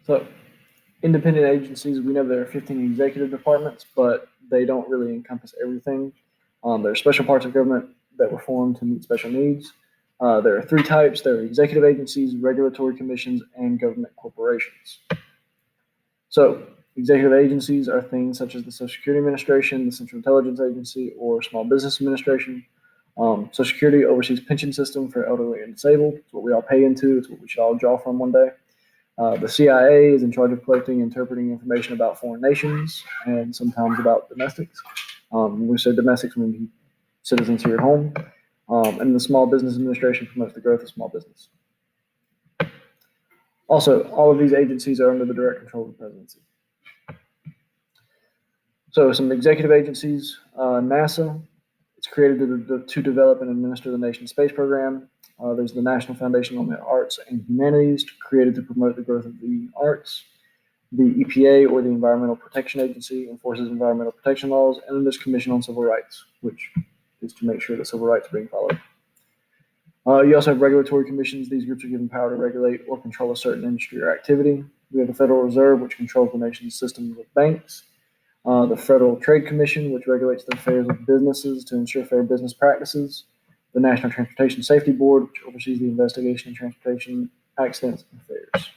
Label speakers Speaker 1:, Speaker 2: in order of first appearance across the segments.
Speaker 1: So independent agencies, we know there are 15 executive departments, but they don't really encompass everything. There are special parts of government that were formed to meet special needs. There are three types. There are executive agencies, regulatory commissions, and government corporations. So executive agencies are things such as the Social Security Administration, the Central Intelligence Agency, or Small Business Administration. Social Security oversees pension system for elderly and disabled. It's what we all pay into. It's what we should all draw from one day. The CIA is in charge of collecting and interpreting information about foreign nations and sometimes about domestics. When we say domestics, we mean citizens here at home. And the Small Business Administration promotes the growth of small business. Also, all of these agencies are under the direct control of the presidency. So some executive agencies, NASA, it's created to develop and administer the nation's space program. There's the National Foundation on the Arts and Humanities, created to promote the growth of the arts. The EPA, or the Environmental Protection Agency, enforces environmental protection laws. And then there's Commission on Civil Rights, which is to make sure that civil rights are being followed. You also have regulatory commissions. These groups are given power to regulate or control a certain industry or activity. We have the Federal Reserve, which controls the nation's system of banks. The Federal Trade Commission, which regulates the affairs of businesses to ensure fair business practices. The National Transportation Safety Board, which oversees the investigation of transportation accidents and affairs.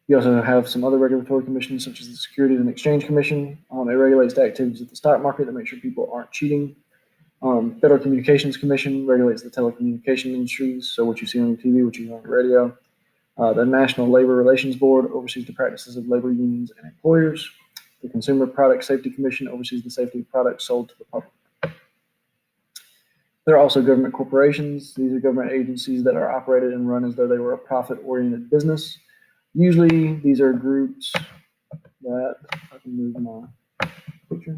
Speaker 1: You also have some other regulatory commissions, such as the Securities and Exchange Commission. It regulates the activities of the stock market to make sure people aren't cheating. Federal Communications Commission regulates the telecommunication industries, so what you see on your TV, what you hear on the radio. The National Labor Relations Board oversees the practices of labor unions and employers. The Consumer Product Safety Commission oversees the safety of products sold to the public. There are also government corporations. These are government agencies that are operated and run as though they were a profit-oriented business. Usually, these are groups that, I can move my picture,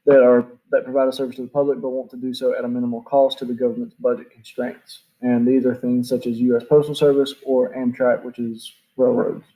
Speaker 1: that provide a service to the public, but want to do so at a minimal cost to the government's budget constraints. And these are things such as U.S. Postal Service or Amtrak, which is railroads.